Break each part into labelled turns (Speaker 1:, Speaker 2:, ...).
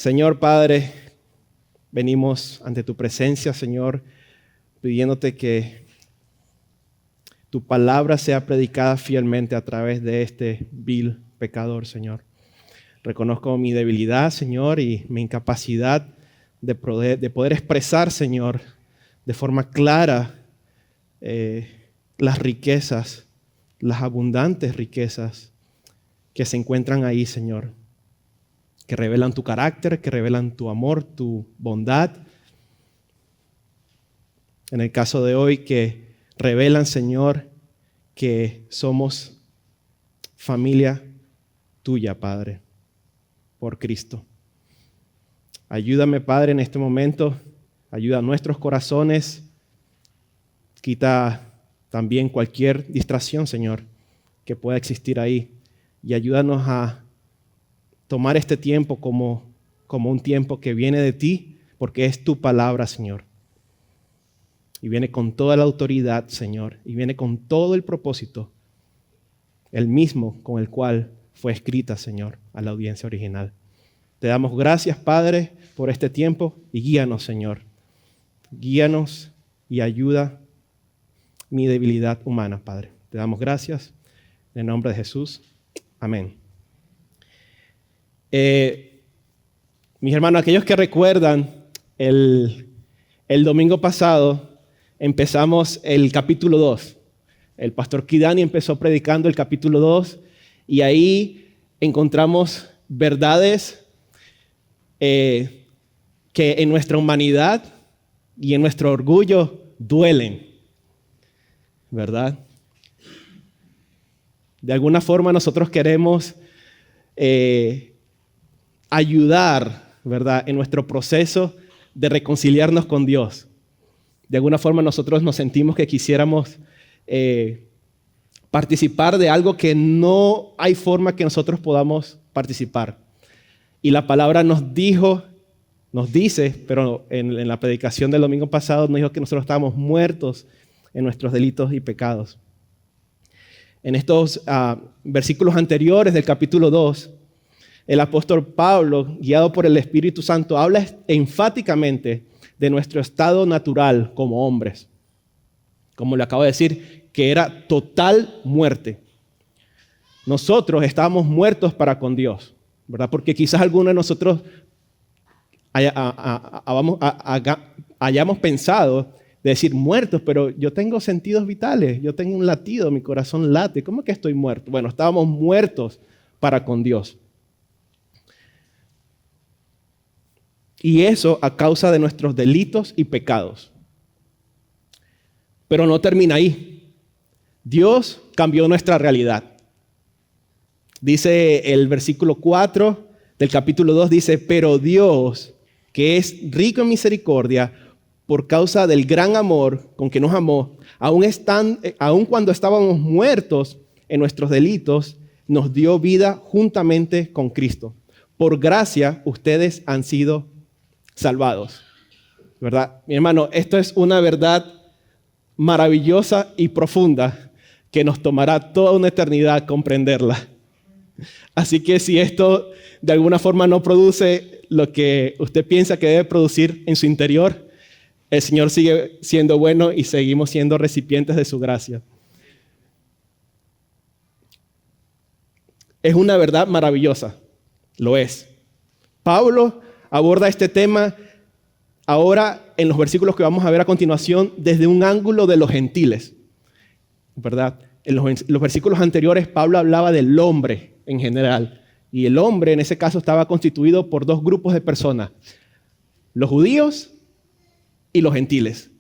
Speaker 1: Señor Padre, venimos ante tu presencia, Señor, pidiéndote que tu palabra sea predicada fielmente a través de este vil pecador, Señor. Reconozco mi debilidad, Señor, y mi incapacidad de poder expresar, Señor, de forma clara las riquezas, las abundantes riquezas que se encuentran ahí, Señor, que revelan tu carácter, que revelan tu amor, tu bondad. En el caso de hoy, que revelan, Señor, que somos familia tuya, Padre, por Cristo. Ayúdame, Padre, en este momento. Ayuda a nuestros corazones. Quita también cualquier distracción, Señor, que pueda existir ahí. Y ayúdanos a tomar este tiempo como un tiempo que viene de ti, porque es tu palabra, Señor. Y viene con toda la autoridad, Señor. Y viene con todo el propósito, el mismo con el cual fue escrita, Señor, a la audiencia original. Te damos gracias, Padre, por este tiempo y guíanos, Señor. Guíanos y ayuda mi debilidad humana, Padre. Te damos gracias en el nombre de Jesús. Amén. Mis hermanos, aquellos que recuerdan, el domingo pasado empezamos el capítulo 2. El pastor Kidani empezó predicando el capítulo 2 y ahí encontramos verdades que en nuestra humanidad y en nuestro orgullo duelen, ¿verdad? De alguna forma nosotros queremos ayudar, ¿verdad?, en nuestro proceso de reconciliarnos con Dios. De alguna forma nosotros nos sentimos que quisiéramos participar de algo que no hay forma que nosotros podamos participar. Y la palabra nos dice, pero en la predicación del domingo pasado nos dijo que nosotros estábamos muertos en nuestros delitos y pecados. En estos versículos anteriores del capítulo 2, el apóstol Pablo, guiado por el Espíritu Santo, habla enfáticamente de nuestro estado natural como hombres. Como le acabo de decir, que era total muerte. Nosotros estábamos muertos para con Dios, ¿verdad? Porque quizás alguno de nosotros hayamos pensado de decir muertos, pero yo tengo sentidos vitales, yo tengo un latido, mi corazón late. ¿Cómo que estoy muerto? Bueno, estábamos muertos para con Dios. Y eso a causa de nuestros delitos y pecados. Pero no termina ahí. Dios cambió nuestra realidad. Dice el versículo 4 del capítulo 2, dice, pero Dios, que es rico en misericordia, por causa del gran amor con que nos amó, aun cuando estábamos muertos en nuestros delitos, nos dio vida juntamente con Cristo. Por gracia, ustedes han sido salvados, ¿verdad? Mi hermano, esto es una verdad maravillosa y profunda que nos tomará toda una eternidad comprenderla. Así que si esto de alguna forma no produce lo que usted piensa que debe producir en su interior, el Señor sigue siendo bueno y seguimos siendo recipientes de su gracia. Es una verdad maravillosa, lo es. Pablo aborda este tema ahora en los versículos que vamos a ver a continuación desde un ángulo de los gentiles, ¿verdad? En los versículos anteriores Pablo hablaba del hombre en general y el hombre en ese caso estaba constituido por dos grupos de personas, los judíos y los gentiles.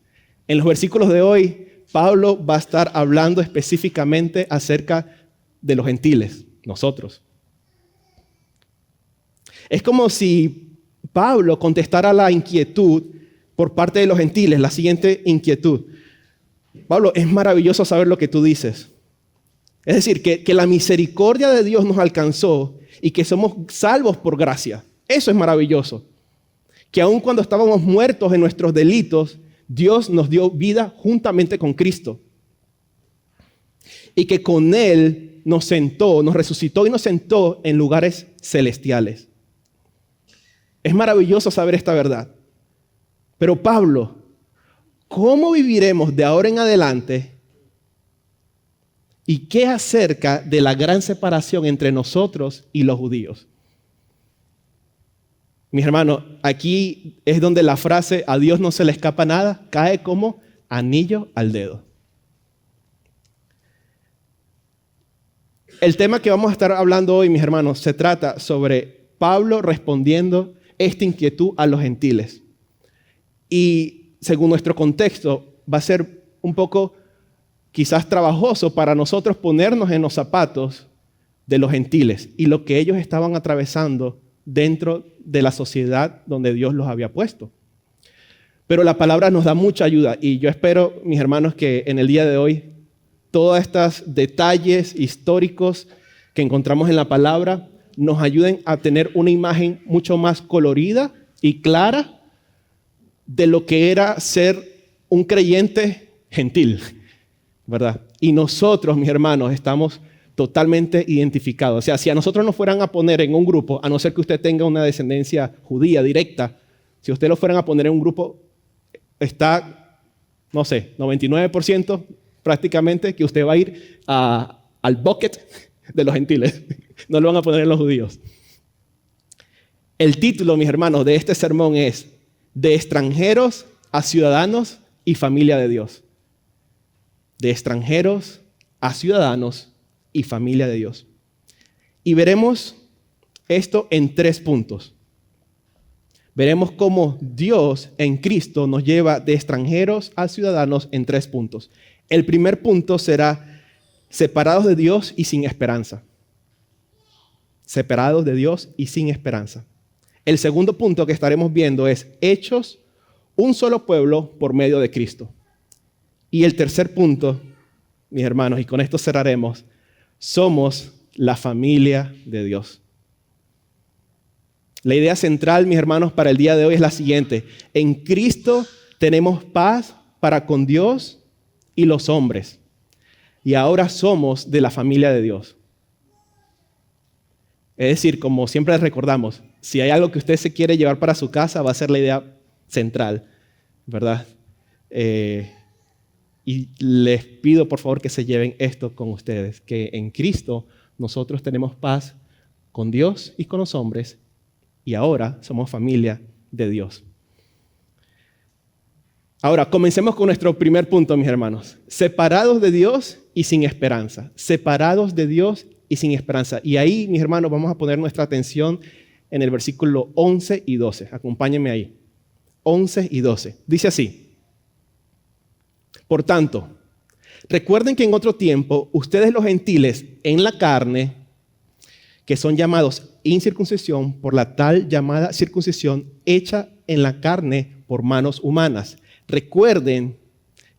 Speaker 1: En los versículos de hoy Pablo va a estar hablando específicamente acerca de los gentiles, nosotros. Es como si Pablo contestara la inquietud por parte de los gentiles, la siguiente inquietud. Pablo, es maravilloso saber lo que tú dices. Es decir, que la misericordia de Dios nos alcanzó y que somos salvos por gracia. Eso es maravilloso. Que aun cuando estábamos muertos en nuestros delitos, Dios nos dio vida juntamente con Cristo. Y que con Él nos resucitó y nos sentó en lugares celestiales. Es maravilloso saber esta verdad. Pero Pablo, ¿cómo viviremos de ahora en adelante? ¿Y qué acerca de la gran separación entre nosotros y los judíos? Mis hermanos, aquí es donde la frase "a Dios no se le escapa nada" cae como anillo al dedo. El tema que vamos a estar hablando hoy, mis hermanos, se trata sobre Pablo respondiendo esta inquietud a los gentiles. Y según nuestro contexto, va a ser un poco quizás trabajoso para nosotros ponernos en los zapatos de los gentiles y lo que ellos estaban atravesando dentro de la sociedad donde Dios los había puesto. Pero la palabra nos da mucha ayuda y yo espero, mis hermanos, que en el día de hoy todos estos detalles históricos que encontramos en la palabra nos ayuden a tener una imagen mucho más colorida y clara de lo que era ser un creyente gentil, ¿verdad? Y nosotros, mis hermanos, estamos totalmente identificados. O sea, si a nosotros nos fueran a poner en un grupo, a no ser que usted tenga una descendencia judía directa, si usted lo fueran a poner en un grupo, está, no sé, 99% prácticamente que usted va a ir al bucket de los gentiles. No lo van a poner en los judíos. El título, mis hermanos, de este sermón es "De extranjeros a ciudadanos y familia de Dios". De extranjeros a ciudadanos y familia de Dios. Y veremos esto en 3 puntos. Veremos cómo Dios en Cristo nos lleva de extranjeros a ciudadanos en 3 puntos. El primer punto será separados de Dios y sin esperanza. Separados de Dios y sin esperanza. El segundo punto que estaremos viendo es hechos un solo pueblo por medio de Cristo. Y el tercer punto, mis hermanos, y con esto cerraremos, somos la familia de Dios. La idea central, mis hermanos, para el día de hoy es la siguiente. En Cristo tenemos paz para con Dios y los hombres. Y ahora somos de la familia de Dios. Es decir, como siempre recordamos, si hay algo que usted se quiere llevar para su casa, va a ser la idea central, ¿verdad? Y les pido por favor que se lleven esto con ustedes, que en Cristo nosotros tenemos paz con Dios y con los hombres, y ahora somos familia de Dios. Ahora, comencemos con nuestro primer punto, mis hermanos. Separados de Dios y sin esperanza. Separados de Dios y sin esperanza. Y ahí, mis hermanos, vamos a poner nuestra atención en el versículo 11 y 12. Acompáñenme ahí. 11 y 12. Dice así: Por tanto, recuerden que en otro tiempo, ustedes los gentiles en la carne, que son llamados incircuncisión por la tal llamada circuncisión hecha en la carne por manos humanas. Recuerden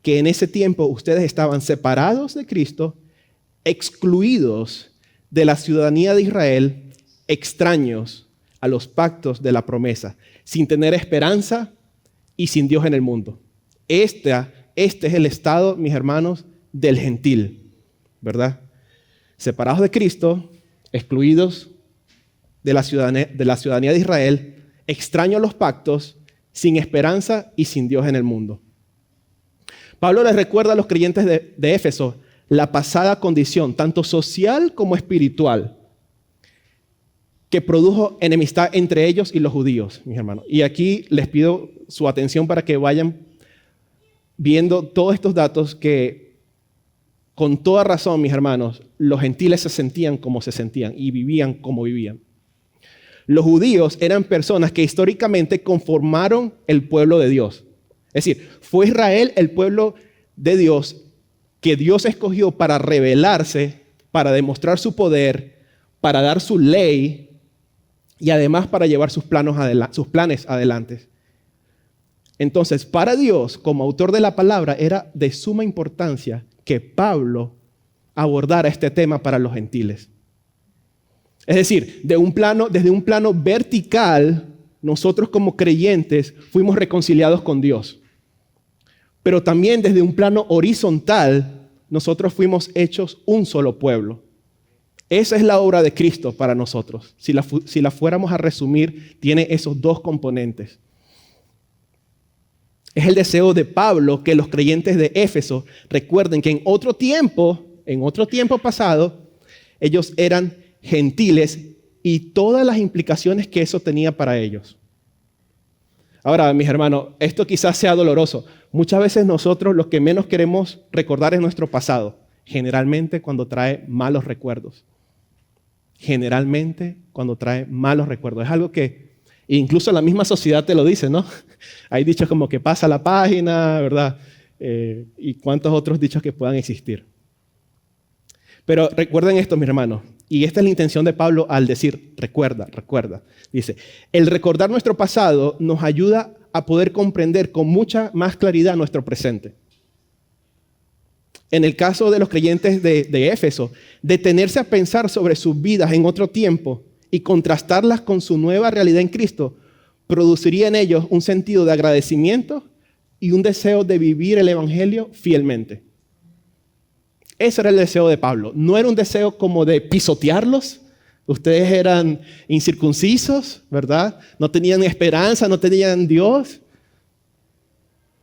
Speaker 1: que en ese tiempo ustedes estaban separados de Cristo, excluidos de la ciudadanía de Israel, extraños a los pactos de la promesa, sin tener esperanza y sin Dios en el mundo. Este es el estado, mis hermanos, del gentil, ¿verdad? Separados de Cristo, excluidos de la ciudadanía de Israel, extraños a los pactos, sin esperanza y sin Dios en el mundo. Pablo les recuerda a los creyentes de Éfeso la pasada condición, tanto social como espiritual, que produjo enemistad entre ellos y los judíos, mis hermanos. Y aquí les pido su atención para que vayan viendo todos estos datos que, con toda razón, mis hermanos, los gentiles se sentían como se sentían y vivían como vivían. Los judíos eran personas que históricamente conformaron el pueblo de Dios. Es decir, fue Israel el pueblo de Dios que Dios escogió para rebelarse, para demostrar su poder, para dar su ley y además para llevar sus planes adelante. Entonces, para Dios, como autor de la palabra, era de suma importancia que Pablo abordara este tema para los gentiles. Es decir, desde un plano vertical, nosotros como creyentes fuimos reconciliados con Dios. Pero también desde un plano horizontal, nosotros fuimos hechos un solo pueblo. Esa es la obra de Cristo para nosotros. Si la fuéramos a resumir, tiene esos dos componentes. Es el deseo de Pablo que los creyentes de Éfeso recuerden que en otro tiempo pasado, ellos eran gentiles y todas las implicaciones que eso tenía para ellos. Ahora, mis hermanos, esto quizás sea doloroso. Muchas veces nosotros lo que menos queremos recordar es nuestro pasado, generalmente cuando trae malos recuerdos. Generalmente cuando trae malos recuerdos. Es algo que incluso la misma sociedad te lo dice, ¿no? Hay dichos como que pasa la página, ¿verdad? Y cuántos otros dichos que puedan existir. Pero recuerden esto, mis hermanos, y esta es la intención de Pablo al decir, recuerda. Dice, el recordar nuestro pasado nos ayuda a poder comprender con mucha más claridad nuestro presente. En el caso de los creyentes de Éfeso, detenerse a pensar sobre sus vidas en otro tiempo y contrastarlas con su nueva realidad en Cristo, produciría en ellos un sentido de agradecimiento y un deseo de vivir el Evangelio fielmente. Ese era el deseo de Pablo. No era un deseo como de pisotearlos. Ustedes eran incircuncisos, ¿verdad? No tenían esperanza, no tenían Dios.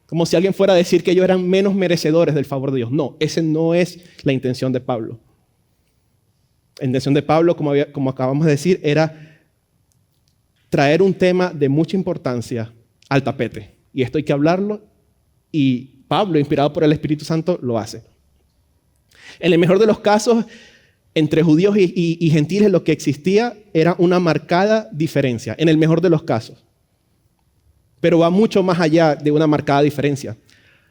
Speaker 1: Como si alguien fuera a decir que ellos eran menos merecedores del favor de Dios. No, esa no es la intención de Pablo. La intención de Pablo, como acabamos de decir, era traer un tema de mucha importancia al tapete. Y esto hay que hablarlo y Pablo, inspirado por el Espíritu Santo, lo hace. En el mejor de los casos, entre judíos y gentiles lo que existía era una marcada diferencia, en el mejor de los casos. Pero va mucho más allá de una marcada diferencia.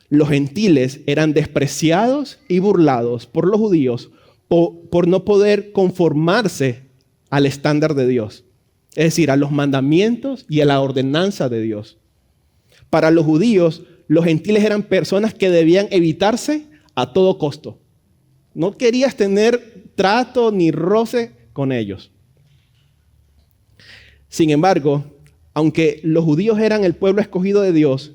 Speaker 1: Los gentiles eran despreciados y burlados por los judíos por no poder conformarse al estándar de Dios, es decir, a los mandamientos y a la ordenanza de Dios. Para los judíos, los gentiles eran personas que debían evitarse a todo costo. No querías tener trato ni roce con ellos. Sin embargo, aunque los judíos eran el pueblo escogido de Dios,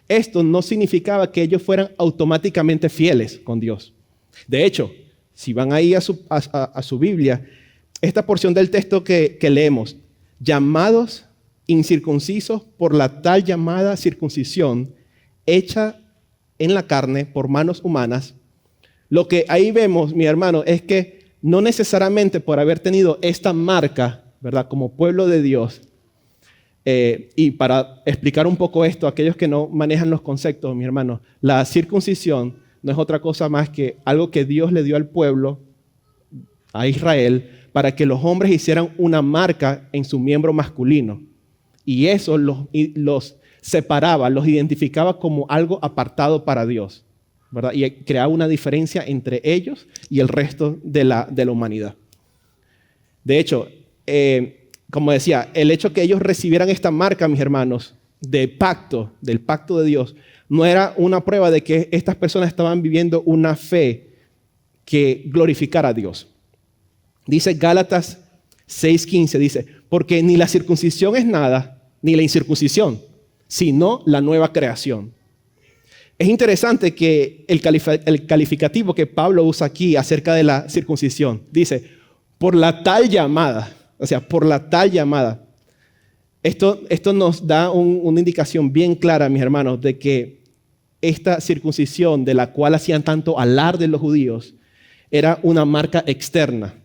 Speaker 1: esto no significaba que ellos fueran automáticamente fieles con Dios. De hecho, si van ahí a su Biblia, esta porción del texto que leemos, llamados incircuncisos por la tal llamada circuncisión hecha en la carne por manos humanas, lo que ahí vemos, mi hermano, es que no necesariamente por haber tenido esta marca, ¿verdad?, como pueblo de Dios, y para explicar un poco esto, aquellos que no manejan los conceptos, mi hermano, la circuncisión no es otra cosa más que algo que Dios le dio al pueblo, a Israel, para que los hombres hicieran una marca en su miembro masculino. Y eso los separaba, los identificaba como algo apartado para Dios, ¿verdad? Y creaba una diferencia entre ellos y el resto de la humanidad. De hecho, como decía, el hecho que ellos recibieran esta marca, mis hermanos, del pacto de Dios, no era una prueba de que estas personas estaban viviendo una fe que glorificara a Dios. Dice Gálatas 6:15, dice, porque ni la circuncisión es nada, ni la incircuncisión, sino la nueva creación. Es interesante que el calificativo que Pablo usa aquí acerca de la circuncisión, dice, por la tal llamada, o sea, por la tal llamada. Esto nos da una indicación bien clara, mis hermanos, de que esta circuncisión de la cual hacían tanto alarde los judíos era una marca externa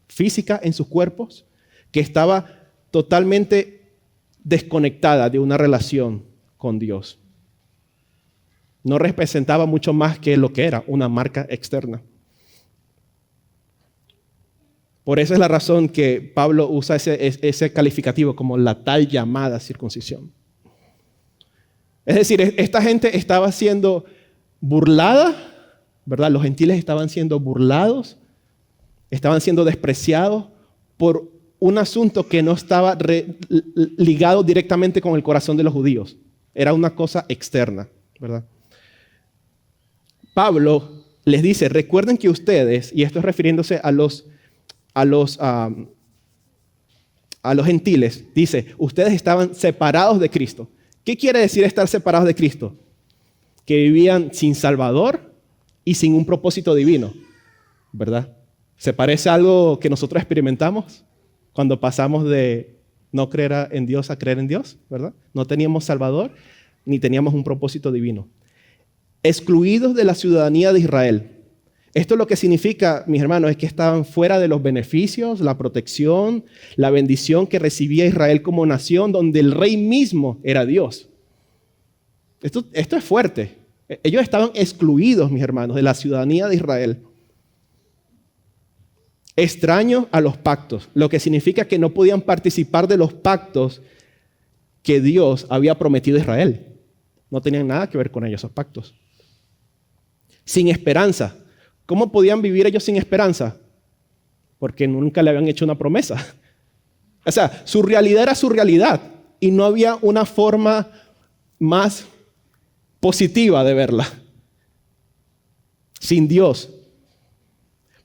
Speaker 1: física en sus cuerpos que estaba totalmente desconectada de una relación con Dios. No representaba mucho más que lo que era una marca externa. Por esa es la razón que Pablo usa ese calificativo como la tal llamada circuncisión. Es decir, esta gente estaba siendo burlada, ¿verdad? Los gentiles estaban siendo burlados, estaban siendo despreciados por un asunto que no estaba ligado directamente con el corazón de los judíos. Era una cosa externa, ¿verdad? Pablo les dice, recuerden que ustedes, y esto es refiriéndose a los gentiles, dice, ustedes estaban separados de Cristo. ¿Qué quiere decir estar separados de Cristo? Que vivían sin Salvador y sin un propósito divino. ¿verdad? ¿Se parece a algo que nosotros experimentamos cuando pasamos de no creer en Dios a creer en Dios, ¿verdad? No teníamos Salvador ni teníamos un propósito divino. Excluidos de la ciudadanía de Israel. Esto lo que significa, mis hermanos, es que estaban fuera de los beneficios, la protección, la bendición que recibía Israel como nación, donde el rey mismo era Dios. Esto es fuerte. Ellos estaban excluidos, mis hermanos, de la ciudadanía de Israel. Extraños a los pactos, lo que significa que no podían participar de los pactos que Dios había prometido a Israel. No tenían nada que ver con ellos, esos pactos. Sin esperanza. ¿Cómo podían vivir ellos sin esperanza? Porque nunca le habían hecho una promesa. O sea, su realidad era su realidad y no había una forma más positiva de verla. Sin Dios.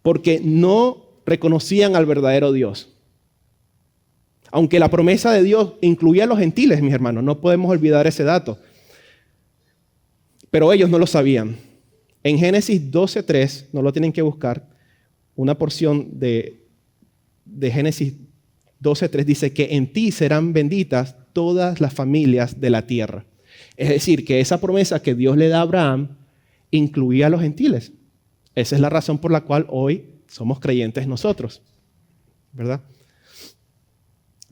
Speaker 1: Porque no reconocían al verdadero Dios. Aunque la promesa de Dios incluía a los gentiles, mis hermanos, no podemos olvidar ese dato. Pero ellos no lo sabían. En Génesis 12:3, no lo tienen que buscar, una porción de Génesis 12:3 dice que en ti serán benditas todas las familias de la tierra. Es decir, que esa promesa que Dios le da a Abraham incluía a los gentiles. Esa es la razón por la cual hoy somos creyentes nosotros, ¿verdad?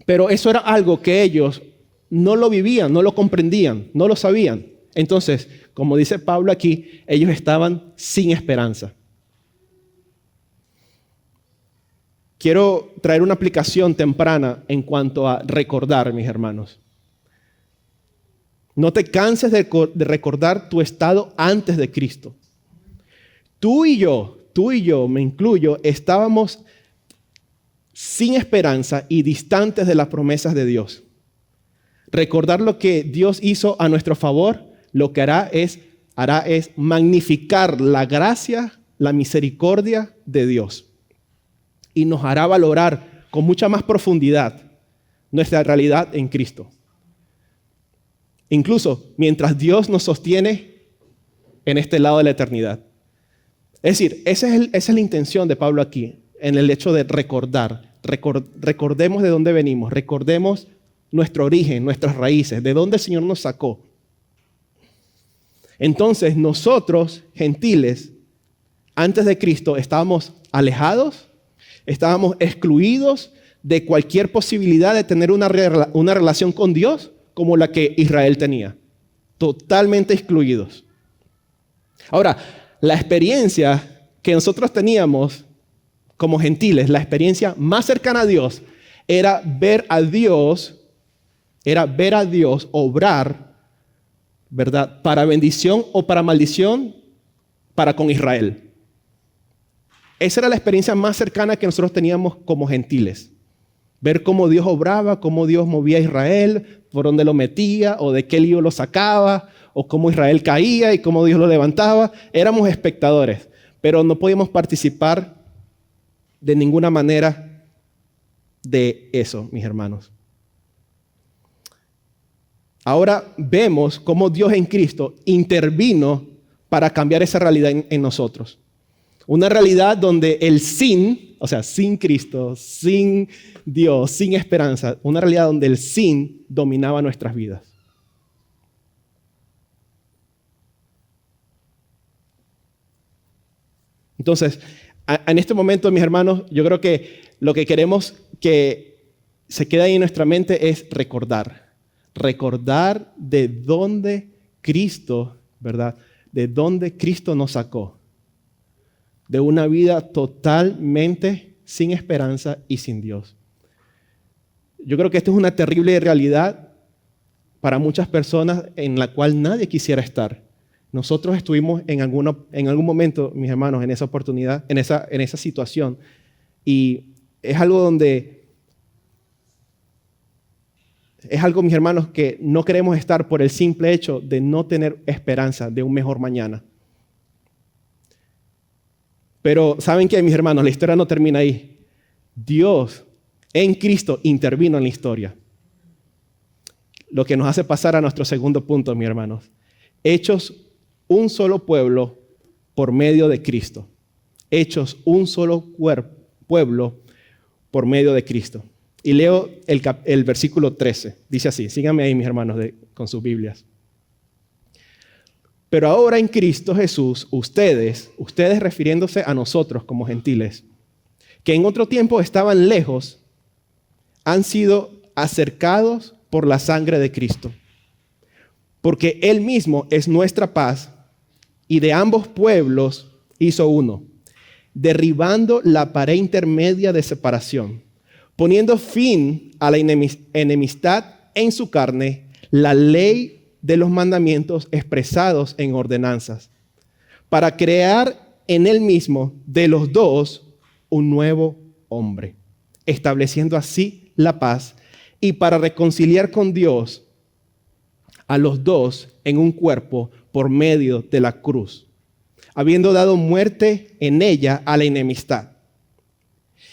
Speaker 1: Pero eso era algo que ellos no lo vivían, no lo comprendían, no lo sabían. Entonces, como dice Pablo aquí, ellos estaban sin esperanza. Quiero traer una aplicación temprana en cuanto a recordar, mis hermanos. No te canses de recordar tu estado antes de Cristo. Tú y yo, me incluyo, estábamos sin esperanza y distantes de las promesas de Dios. Recordar lo que Dios hizo a nuestro favor, lo que hará es magnificar la gracia, la misericordia de Dios. Y nos hará valorar con mucha más profundidad nuestra realidad en Cristo. Incluso mientras Dios nos sostiene en este lado de la eternidad. Es decir, esa es la intención de Pablo aquí, en el hecho de recordar. Recordemos de dónde venimos, recordemos nuestro origen, nuestras raíces, de dónde el Señor nos sacó. Entonces nosotros, gentiles, antes de Cristo, estábamos alejados, estábamos excluidos de cualquier posibilidad de tener una relación con Dios como la que Israel tenía. Totalmente excluidos. Ahora, la experiencia que nosotros teníamos como gentiles, la experiencia más cercana a Dios, era ver a Dios obrar, ¿verdad? Para bendición o para maldición para con Israel. Esa era la experiencia más cercana que nosotros teníamos como gentiles. Ver cómo Dios obraba, cómo Dios movía a Israel, por dónde lo metía o de qué lío lo sacaba, o cómo Israel caía y cómo Dios lo levantaba. Éramos espectadores, pero no podíamos participar de ninguna manera de eso, mis hermanos. Ahora vemos cómo Dios en Cristo intervino para cambiar esa realidad en nosotros. Una realidad donde el sin Cristo, sin Dios, sin esperanza, una realidad donde el sin dominaba nuestras vidas. Entonces, en este momento, mis hermanos, yo creo que lo que queremos que se quede ahí en nuestra mente es recordar. Recordar de dónde Cristo, ¿verdad? De dónde Cristo nos sacó. De una vida totalmente sin esperanza y sin Dios. Yo creo que esto es una terrible realidad para muchas personas en la cual nadie quisiera estar. Nosotros estuvimos en algún momento, mis hermanos, en esa oportunidad, en esa situación. Y es algo, mis hermanos, que no queremos estar por el simple hecho de no tener esperanza de un mejor mañana. Pero ¿saben qué, mis hermanos? La historia no termina ahí. Dios en Cristo intervino en la historia. Lo que nos hace pasar a nuestro segundo punto, mis hermanos. Hechos un solo pueblo por medio de Cristo. hechos un solo pueblo por medio de Cristo. Y leo el versículo 13. Dice así, síganme ahí mis hermanos con sus Biblias. Pero ahora en Cristo Jesús, ustedes refiriéndose a nosotros como gentiles, que en otro tiempo estaban lejos, han sido acercados por la sangre de Cristo. Porque Él mismo es nuestra paz y de ambos pueblos hizo uno, derribando la pared intermedia de separación, poniendo fin a la enemistad en su carne, la ley de los mandamientos expresados en ordenanzas, para crear en Él mismo de los dos un nuevo hombre, estableciendo así la paz y para reconciliar con Dios a los dos en un cuerpo por medio de la cruz, habiendo dado muerte en ella a la enemistad.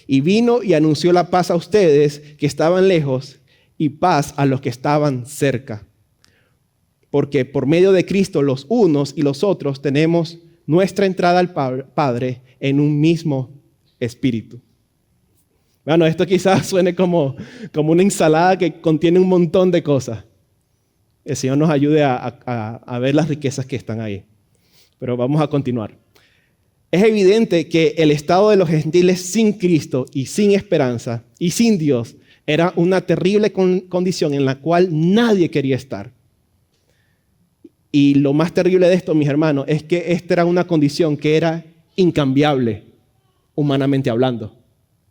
Speaker 1: Y vino y anunció la paz a ustedes que estaban lejos y paz a los que estaban cerca. Porque por medio de Cristo los unos y los otros tenemos nuestra entrada al Padre en un mismo espíritu. Bueno, esto quizás suene como una ensalada que contiene un montón de cosas. El Señor nos ayude a ver las riquezas que están ahí. Pero vamos a continuar. Es evidente que el estado de los gentiles sin Cristo y sin esperanza y sin Dios era una terrible condición en la cual nadie quería estar. Y lo más terrible de esto, mis hermanos, es que esta era una condición que era incambiable, humanamente hablando,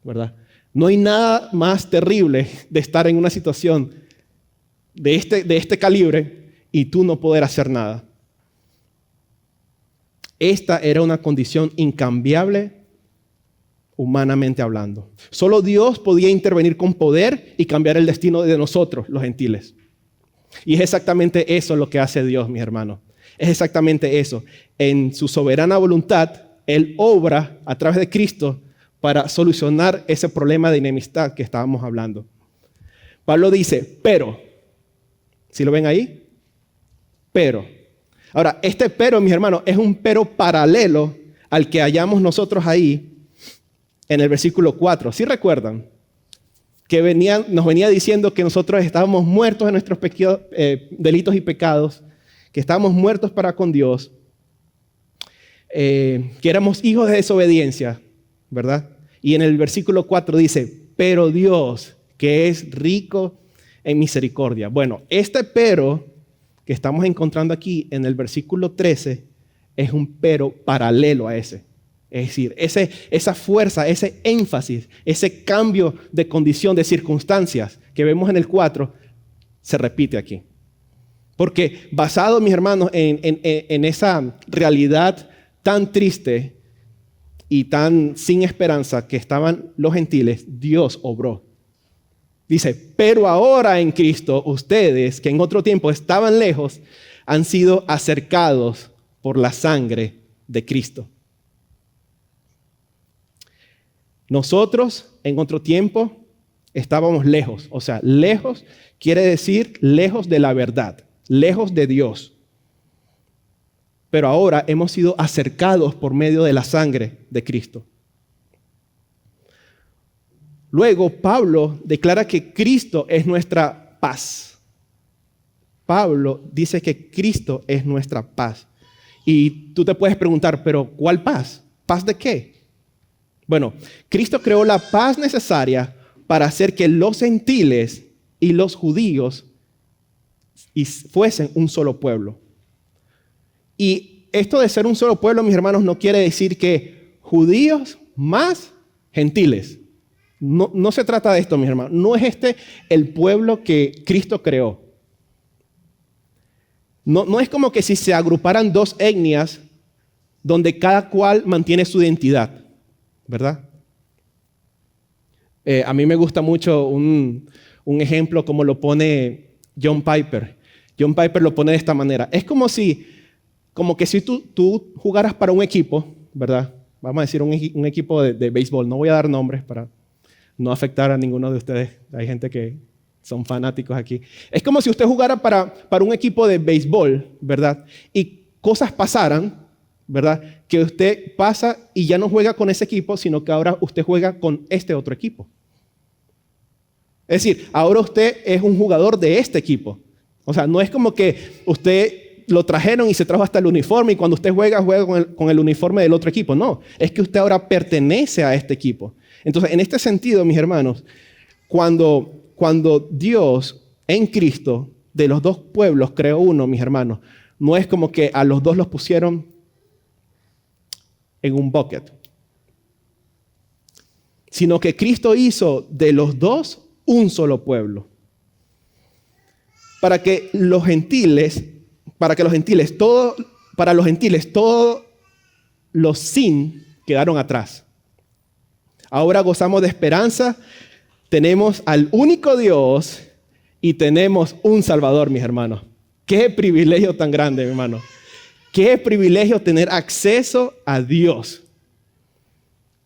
Speaker 1: ¿verdad? No hay nada más terrible de estar en una situación de este calibre y tú no poder hacer nada. Esta era una condición incambiable humanamente hablando. Solo Dios podía intervenir con poder y cambiar el destino de nosotros, los gentiles. Y es exactamente eso lo que hace Dios, mis hermanos. Es exactamente eso. En su soberana voluntad, Él obra a través de Cristo para solucionar ese problema de enemistad que estábamos hablando. Pablo dice, pero, ¿sí lo ven ahí? Pero. Ahora, este pero, mis hermanos, es un pero paralelo al que hallamos nosotros ahí en el versículo 4. ¿Sí recuerdan? Que nos venía diciendo que nosotros estábamos muertos en nuestros delitos y pecados, que estábamos muertos para con Dios, que éramos hijos de desobediencia, ¿verdad? Y en el versículo 4 dice, pero Dios, que es rico en misericordia. Bueno, este pero que estamos encontrando aquí en el versículo 13 es un pero paralelo a ese. Es decir, esa fuerza, ese énfasis, ese cambio de condición, de circunstancias que vemos en el 4, se repite aquí. Porque basado, mis hermanos, en esa realidad tan triste y tan sin esperanza que estaban los gentiles, Dios obró. Dice, pero ahora en Cristo, ustedes que en otro tiempo estaban lejos, han sido acercados por la sangre de Cristo. Nosotros en otro tiempo estábamos lejos. O sea, lejos quiere decir lejos de la verdad, lejos de Dios. Pero ahora hemos sido acercados por medio de la sangre de Cristo. Luego, Pablo declara que Cristo es nuestra paz. Pablo dice que Cristo es nuestra paz. Y tú te puedes preguntar, ¿pero cuál paz? ¿Paz de qué? Bueno, Cristo creó la paz necesaria para hacer que los gentiles y los judíos fuesen un solo pueblo. Y esto de ser un solo pueblo, mis hermanos, no quiere decir que judíos más gentiles. No se trata de esto, mis hermanos. No es este el pueblo que Cristo creó. No es como que si se agruparan dos etnias donde cada cual mantiene su identidad, ¿verdad? A mí me gusta mucho un ejemplo como lo pone John Piper. John Piper lo pone de esta manera. Es como que si tú jugaras para un equipo, ¿verdad? Vamos a decir un equipo de béisbol. No voy a dar nombres para no afectar a ninguno de ustedes. Hay gente que son fanáticos aquí. Es como si usted jugara para un equipo de béisbol, ¿verdad? Y cosas pasaran, ¿verdad? Que usted pasa y ya no juega con ese equipo, sino que ahora usted juega con este otro equipo. Es decir, ahora usted es un jugador de este equipo. O sea, no es como que usted lo trajeron y se trajo hasta el uniforme y cuando usted juega con el uniforme del otro equipo. No, es que usted ahora pertenece a este equipo. Entonces, en este sentido, mis hermanos, cuando Dios en Cristo de los dos pueblos creó uno, mis hermanos, no es como que a los dos los pusieron en un bucket, sino que Cristo hizo de los dos un solo pueblo. Para los gentiles todos los sin quedaron atrás. Ahora gozamos de esperanza, tenemos al único Dios y tenemos un Salvador, mis hermanos. Qué privilegio tan grande, mi hermano. Qué privilegio tener acceso a Dios.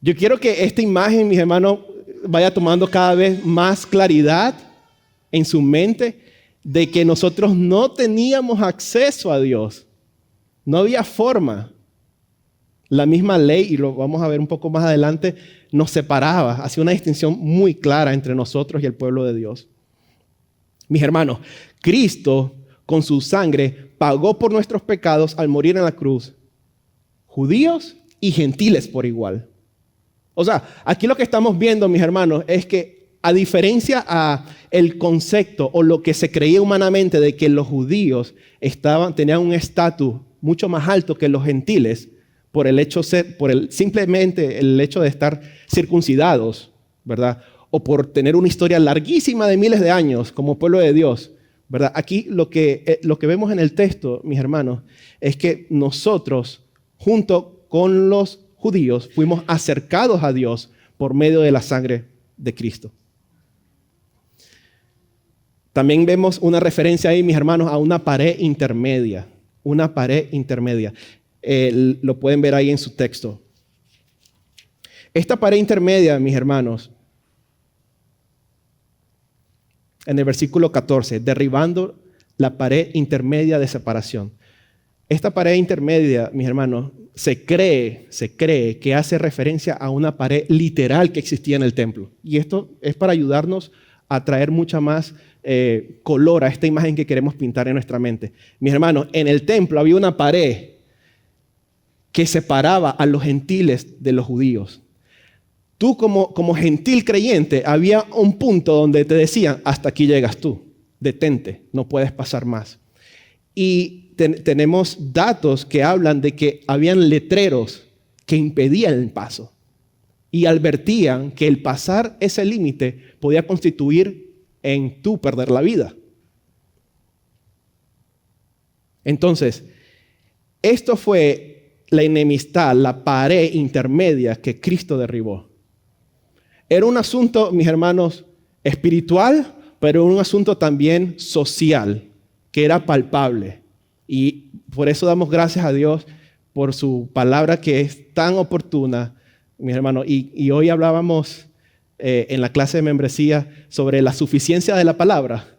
Speaker 1: Yo quiero que esta imagen, mis hermanos, vaya tomando cada vez más claridad en su mente de que nosotros no teníamos acceso a Dios. No había forma. La misma ley, y lo vamos a ver un poco más adelante, nos separaba, hacía una distinción muy clara entre nosotros y el pueblo de Dios. Mis hermanos, Cristo con su sangre pagó por nuestros pecados al morir en la cruz, judíos y gentiles por igual. O sea, aquí lo que estamos viendo, mis hermanos, es que a diferencia a el concepto o lo que se creía humanamente de que los judíos tenían un estatus mucho más alto que los gentiles simplemente el hecho de estar circuncidados, ¿verdad? O por tener una historia larguísima de miles de años como pueblo de Dios, ¿verdad? Aquí lo que vemos en el texto, mis hermanos, es que nosotros, junto con los judíos, fuimos acercados a Dios por medio de la sangre de Cristo. También vemos una referencia ahí, mis hermanos, a una pared intermedia. Una pared intermedia. Lo pueden ver ahí en su texto. Esta pared intermedia, mis hermanos, en el versículo 14, derribando la pared intermedia de separación. Esta pared intermedia, mis hermanos, se cree que hace referencia a una pared literal que existía en el templo. Y esto es para ayudarnos a traer mucha más color a esta imagen que queremos pintar en nuestra mente. Mis hermanos, en el templo había una pared que separaba a los gentiles de los judíos. Tú como gentil creyente, había un punto donde te decían, hasta aquí llegas tú, detente, no puedes pasar más. Y tenemos datos que hablan de que habían letreros que impedían el paso y advertían que el pasar ese límite podía constituir en tú perder la vida. Entonces, esto fue la enemistad, la pared intermedia que Cristo derribó. Era un asunto, mis hermanos, espiritual, pero un asunto también social, que era palpable. Y por eso damos gracias a Dios por su palabra que es tan oportuna, mis hermanos. Y hoy hablábamos en la clase de membresía sobre la suficiencia de la palabra.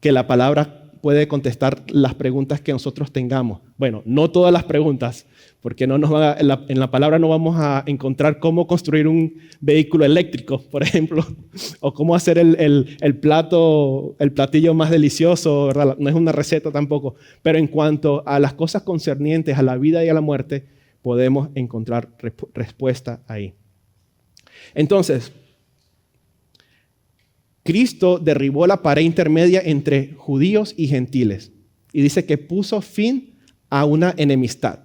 Speaker 1: Que la palabra puede contestar las preguntas que nosotros tengamos. Bueno, no todas las preguntas, porque en la palabra no vamos a encontrar cómo construir un vehículo eléctrico, por ejemplo, o cómo hacer el platillo más delicioso, ¿verdad? No es una receta tampoco, pero en cuanto a las cosas concernientes a la vida y a la muerte, podemos encontrar respuesta ahí. Entonces, Cristo derribó la pared intermedia entre judíos y gentiles y dice que puso fin a una enemistad.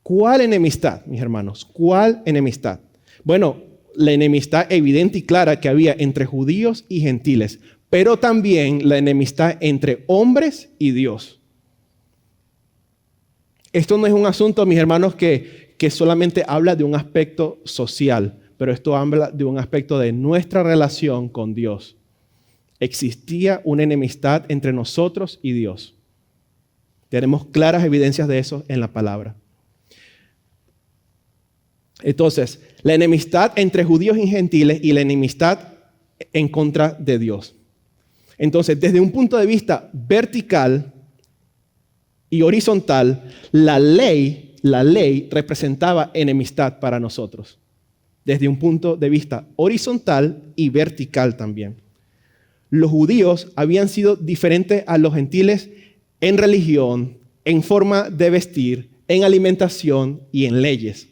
Speaker 1: ¿Cuál enemistad, mis hermanos? ¿Cuál enemistad? Bueno, la enemistad evidente y clara que había entre judíos y gentiles, pero también la enemistad entre hombres y Dios. Esto no es un asunto, mis hermanos, que solamente habla de un aspecto social, pero esto habla de un aspecto de nuestra relación con Dios. Existía una enemistad entre nosotros y Dios. Tenemos claras evidencias de eso en la palabra. Entonces, la enemistad entre judíos y gentiles y la enemistad en contra de Dios. Entonces, desde un punto de vista vertical y horizontal, la ley representaba enemistad para nosotros, desde un punto de vista horizontal y vertical también. Los judíos habían sido diferentes a los gentiles en religión, en forma de vestir, en alimentación y en leyes.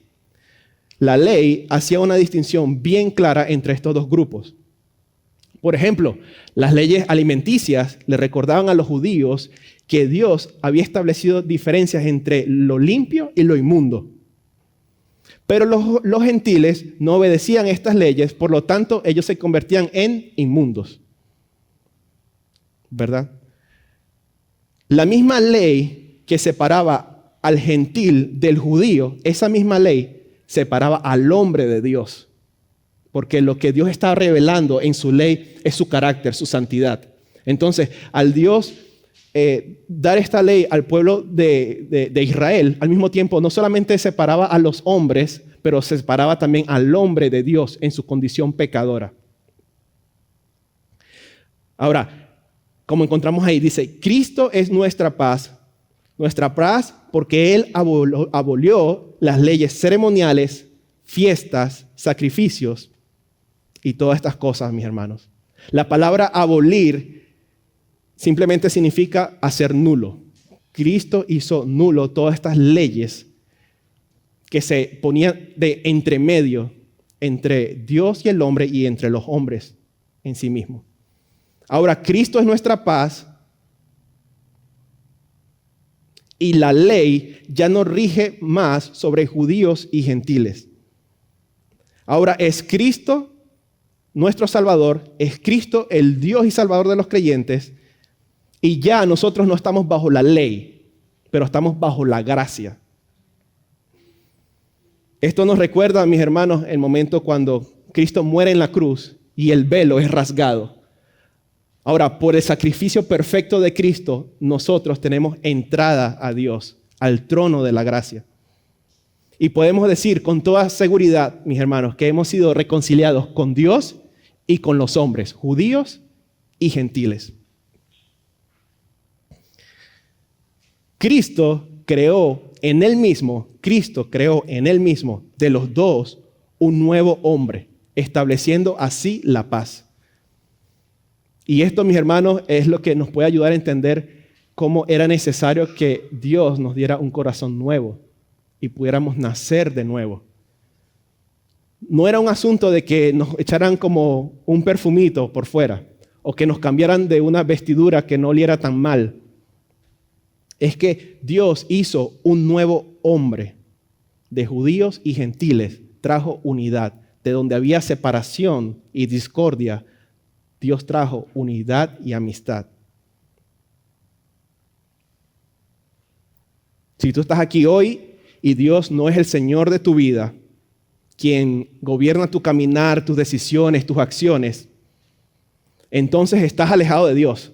Speaker 1: La ley hacía una distinción bien clara entre estos dos grupos. Por ejemplo, las leyes alimenticias le recordaban a los judíos que Dios había establecido diferencias entre lo limpio y lo inmundo. Pero los gentiles no obedecían estas leyes, por lo tanto, ellos se convertían en inmundos. ¿Verdad? La misma ley que separaba al gentil del judío, esa misma ley separaba al hombre de Dios. Porque lo que Dios está revelando en su ley es su carácter, su santidad. Entonces, al Dios dar esta ley al pueblo de Israel, al mismo tiempo no solamente separaba a los hombres, pero separaba también al hombre de Dios en su condición pecadora. Ahora, como encontramos ahí, dice, Cristo es nuestra paz porque Él abolió las leyes ceremoniales, fiestas, sacrificios y todas estas cosas, mis hermanos. La palabra abolir simplemente significa hacer nulo. Cristo hizo nulo todas estas leyes que se ponían de entremedio entre Dios y el hombre y entre los hombres en sí mismos. Ahora, Cristo es nuestra paz y la ley ya no rige más sobre judíos y gentiles. Ahora es Cristo nuestro Salvador, es Cristo el Dios y Salvador de los creyentes y ya nosotros no estamos bajo la ley, pero estamos bajo la gracia. Esto nos recuerda, mis hermanos, el momento cuando Cristo muere en la cruz y el velo es rasgado. Ahora, por el sacrificio perfecto de Cristo, nosotros tenemos entrada a Dios, al trono de la gracia. Y podemos decir con toda seguridad, mis hermanos, que hemos sido reconciliados con Dios y con los hombres, judíos y gentiles. Cristo creó en Él mismo de los dos un nuevo hombre, estableciendo así la paz. Y esto, mis hermanos, es lo que nos puede ayudar a entender cómo era necesario que Dios nos diera un corazón nuevo y pudiéramos nacer de nuevo. No era un asunto de que nos echaran como un perfumito por fuera o que nos cambiaran de una vestidura que no oliera tan mal. Es que Dios hizo un nuevo hombre de judíos y gentiles, trajo unidad. De donde había separación y discordia, Dios trajo unidad y amistad. Si tú estás aquí hoy y Dios no es el Señor de tu vida, quien gobierna tu caminar, tus decisiones, tus acciones, entonces estás alejado de Dios.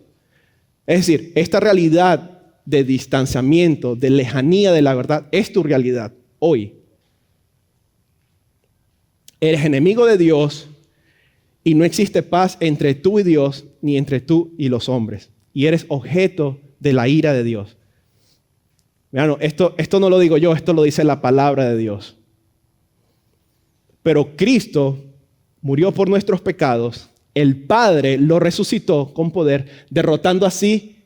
Speaker 1: Es decir, esta realidad de distanciamiento, de lejanía de la verdad, es tu realidad hoy. Eres enemigo de Dios y no existe paz entre tú y Dios, ni entre tú y los hombres. Y eres objeto de la ira de Dios. Bueno, esto no lo digo yo, esto lo dice la palabra de Dios. Pero Cristo murió por nuestros pecados. El Padre lo resucitó con poder, derrotando así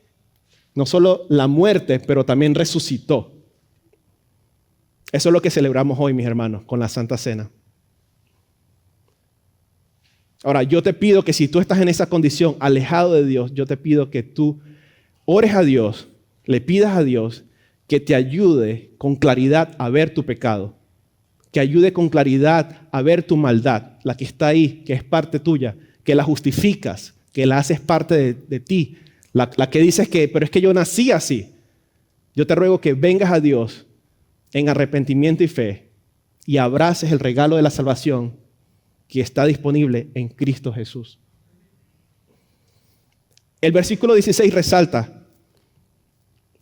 Speaker 1: no solo la muerte, pero también resucitó. Eso es lo que celebramos hoy, mis hermanos, con la Santa Cena. Ahora, yo te pido que si tú estás en esa condición, alejado de Dios, yo te pido que tú ores a Dios, le pidas a Dios que te ayude con claridad a ver tu pecado, que ayude con claridad a ver tu maldad, la que está ahí, que es parte tuya, que la justificas, que la haces parte de ti, la que dices que, pero es que yo nací así. Yo te ruego que vengas a Dios en arrepentimiento y fe y abraces el regalo de la salvación que está disponible en Cristo Jesús. El versículo 16 resalta,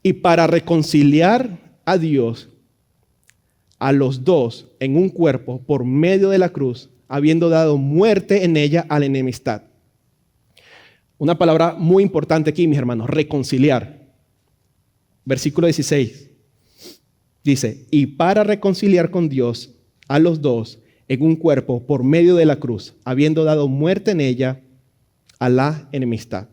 Speaker 1: y para reconciliar a Dios, a los dos en un cuerpo por medio de la cruz, habiendo dado muerte en ella a la enemistad. Una palabra muy importante aquí, mis hermanos, reconciliar. Versículo 16. Dice, y para reconciliar con Dios a los dos en un cuerpo por medio de la cruz, habiendo dado muerte en ella a la enemistad.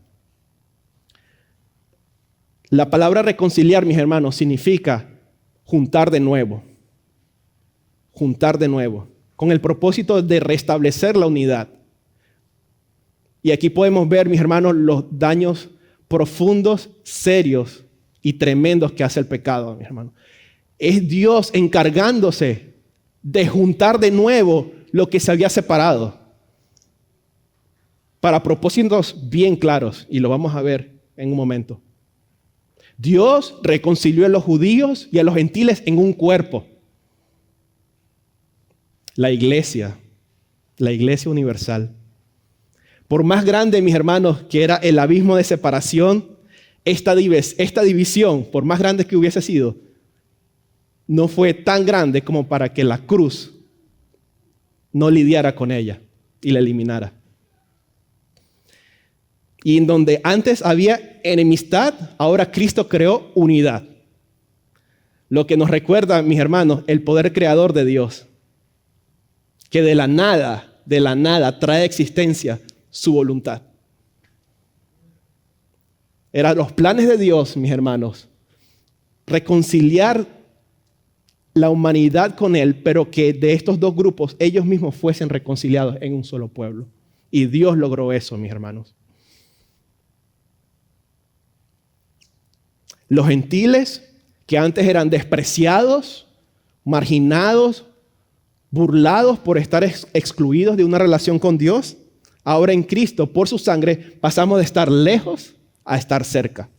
Speaker 1: La palabra reconciliar, mis hermanos, significa juntar de nuevo. Juntar de nuevo, con el propósito de restablecer la unidad. Y aquí podemos ver, mis hermanos, los daños profundos, serios y tremendos que hace el pecado, mis hermanos. Es Dios encargándose de juntar de nuevo lo que se había separado. Para propósitos bien claros, y lo vamos a ver en un momento. Dios reconcilió a los judíos y a los gentiles en un cuerpo. La iglesia universal. Por más grande, mis hermanos, que era el abismo de separación, esta división, por más grande que hubiese sido, no fue tan grande como para que la cruz no lidiara con ella y la eliminara. Y en donde antes había enemistad, ahora Cristo creó unidad. Lo que nos recuerda, mis hermanos, el poder creador de Dios, que de la nada trae a existencia su voluntad. Eran los planes de Dios, mis hermanos, reconciliar la humanidad con Él, pero que de estos dos grupos ellos mismos fuesen reconciliados en un solo pueblo. Y Dios logró eso, mis hermanos. Los gentiles, que antes eran despreciados, marginados, burlados por estar excluidos de una relación con Dios, ahora en Cristo, por su sangre, pasamos de estar lejos a estar cerca.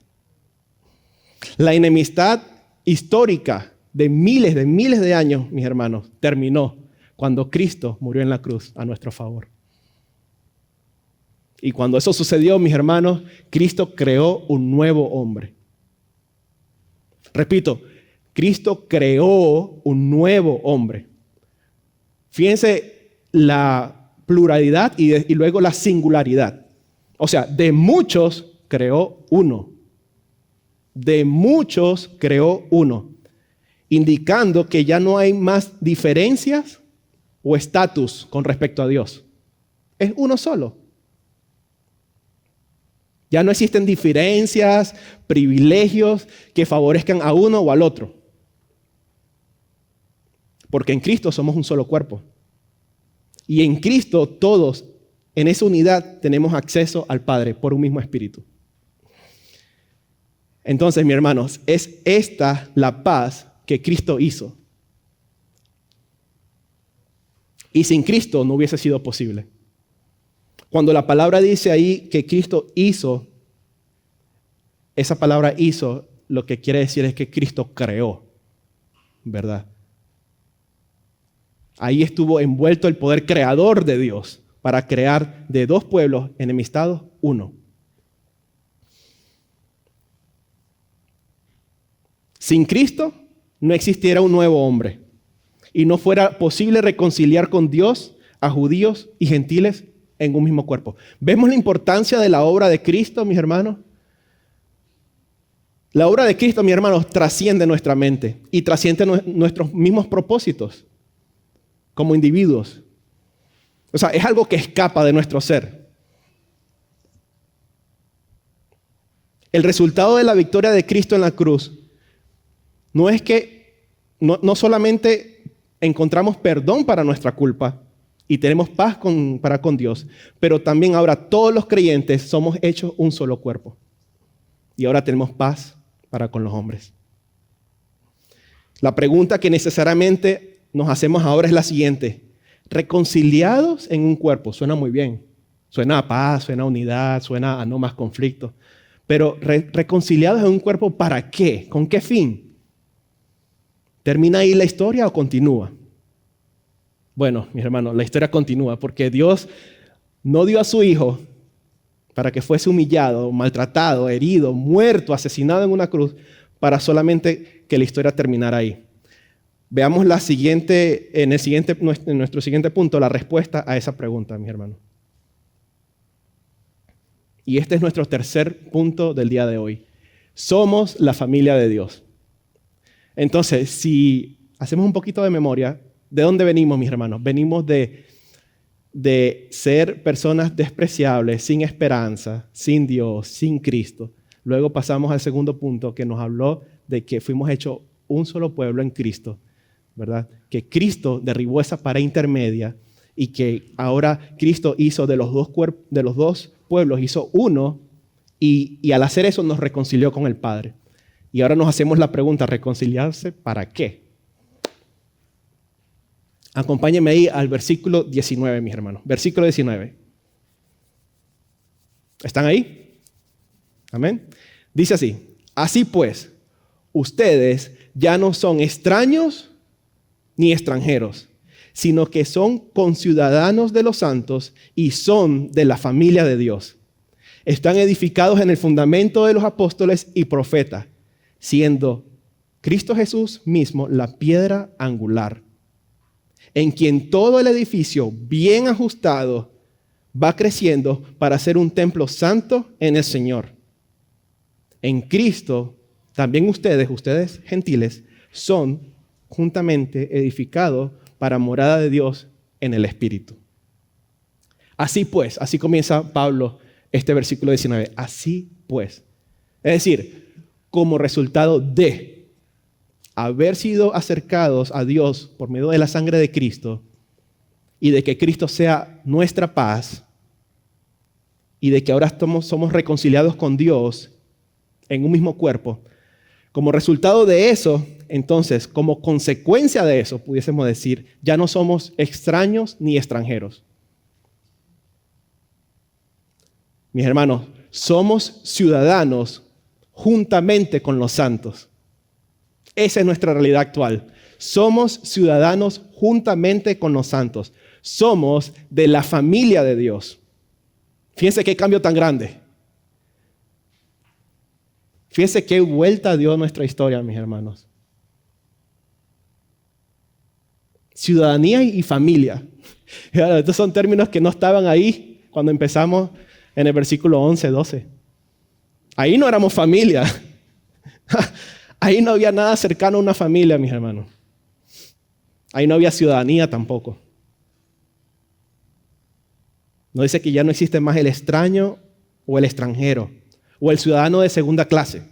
Speaker 1: La enemistad histórica de miles de años, mis hermanos, terminó cuando Cristo murió en la cruz a nuestro favor. Y cuando eso sucedió, mis hermanos, Cristo creó un nuevo hombre. Repito, Cristo creó un nuevo hombre. Fíjense la pluralidad y luego la singularidad. O sea, de muchos creó uno. De muchos creó uno. Indicando que ya no hay más diferencias o estatus con respecto a Dios. Es uno solo. Ya no existen diferencias, privilegios que favorezcan a uno o al otro. Porque en Cristo somos un solo cuerpo. Y en Cristo todos, en esa unidad, tenemos acceso al Padre por un mismo espíritu. Entonces, mis hermanos, es esta la paz que Cristo hizo. Y sin Cristo no hubiese sido posible. Cuando la palabra dice ahí que Cristo hizo, esa palabra hizo, lo que quiere decir es que Cristo creó, ¿verdad? Ahí estuvo envuelto el poder creador de Dios para crear de dos pueblos enemistados uno. Sin Cristo no existiera un nuevo hombre y no fuera posible reconciliar con Dios a judíos y gentiles en un mismo cuerpo. ¿Vemos la importancia de la obra de Cristo, mis hermanos? La obra de Cristo, mis hermanos, trasciende nuestra mente y trasciende nuestros mismos propósitos como individuos. O sea, es algo que escapa de nuestro ser. El resultado de la victoria de Cristo en la cruz no es que no solamente encontramos perdón para nuestra culpa y tenemos paz para con Dios, pero también ahora todos los creyentes somos hechos un solo cuerpo. Y ahora tenemos paz para con los hombres. La pregunta que necesariamente nos hacemos ahora es la siguiente. Reconciliados en un cuerpo, suena muy bien. Suena a paz, suena a unidad, suena a no más conflicto. Pero reconciliados en un cuerpo, ¿para qué? ¿Con qué fin? ¿Termina ahí la historia o continúa? Bueno, mis hermanos, la historia continúa porque Dios no dio a su Hijo para que fuese humillado, maltratado, herido, muerto, asesinado en una cruz, para solamente que la historia terminara ahí. Veamos en nuestro siguiente punto, la respuesta a esa pregunta, mis hermanos. Y este es nuestro tercer punto del día de hoy. Somos la familia de Dios. Entonces, si hacemos un poquito de memoria, ¿de dónde venimos, mis hermanos? Venimos de ser personas despreciables, sin esperanza, sin Dios, sin Cristo. Luego pasamos al segundo punto que nos habló de que fuimos hechos un solo pueblo en Cristo, ¿verdad? Que Cristo derribó esa pared intermedia y que ahora Cristo hizo de los dos pueblos, hizo uno y al hacer eso nos reconcilió con el Padre. Y ahora nos hacemos la pregunta, ¿reconciliarse para qué? Acompáñenme ahí al versículo 19, mis hermanos. Versículo 19. ¿Están ahí? Amén. Dice así: así pues, ustedes ya no son extraños ni extranjeros, sino que son conciudadanos de los santos y son de la familia de Dios. Están edificados en el fundamento de los apóstoles y profetas, siendo Cristo Jesús mismo la piedra angular, en quien todo el edificio bien ajustado va creciendo para ser un templo santo en el Señor. En Cristo, también ustedes gentiles, son juntamente edificados para morada de Dios en el Espíritu. Así pues, así comienza Pablo este versículo 19. Así pues. Es decir, como resultado de haber sido acercados a Dios por medio de la sangre de Cristo y de que Cristo sea nuestra paz y de que ahora somos reconciliados con Dios en un mismo cuerpo. Como resultado de eso, entonces, como consecuencia de eso, pudiésemos decir, ya no somos extraños ni extranjeros. Mis hermanos, somos ciudadanos juntamente con los santos. Esa es nuestra realidad actual. Somos ciudadanos juntamente con los santos. Somos de la familia de Dios. Fíjense qué cambio tan grande. Fíjense qué vuelta dio nuestra historia, mis hermanos. Ciudadanía y familia. Estos son términos que no estaban ahí cuando empezamos en el versículo 11, 12. Ahí no éramos familia. Ahí no había nada cercano a una familia, mis hermanos. Ahí no había ciudadanía tampoco. No dice que ya no existe más el extraño o el extranjero o el ciudadano de segunda clase.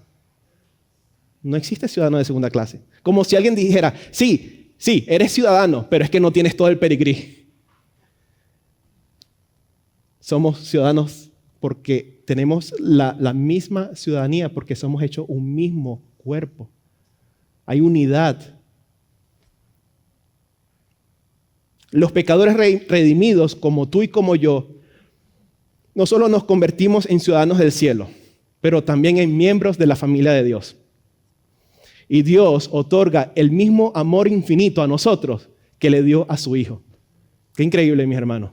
Speaker 1: No existe ciudadano de segunda clase. Como si alguien dijera, sí, eres ciudadano, pero es que no tienes todo el pedigrí. Somos ciudadanos porque tenemos la misma ciudadanía, porque somos hechos un mismo cuerpo. Hay unidad. Los pecadores redimidos, como tú y como yo, no solo nos convertimos en ciudadanos del cielo, pero también en miembros de la familia de Dios. Y Dios otorga el mismo amor infinito a nosotros que le dio a su Hijo. Qué increíble, mis hermanos.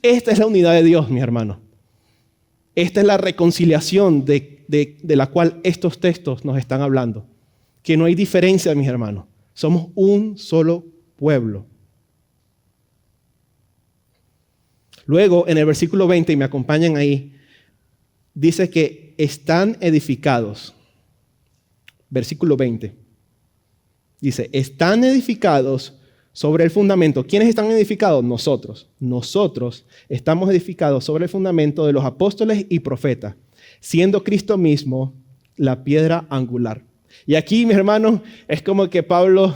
Speaker 1: Esta es la unidad de Dios, mis hermanos. Esta es la reconciliación de la cual estos textos nos están hablando. Que no hay diferencia, mis hermanos. Somos un solo pueblo. Luego, en el versículo 20, y me acompañan ahí, dice que están edificados. Versículo 20. Dice, están edificados sobre el fundamento. ¿Quiénes están edificados? Nosotros. Nosotros estamos edificados sobre el fundamento de los apóstoles y profetas, siendo Cristo mismo la piedra angular. Y aquí, mis hermanos, es como que Pablo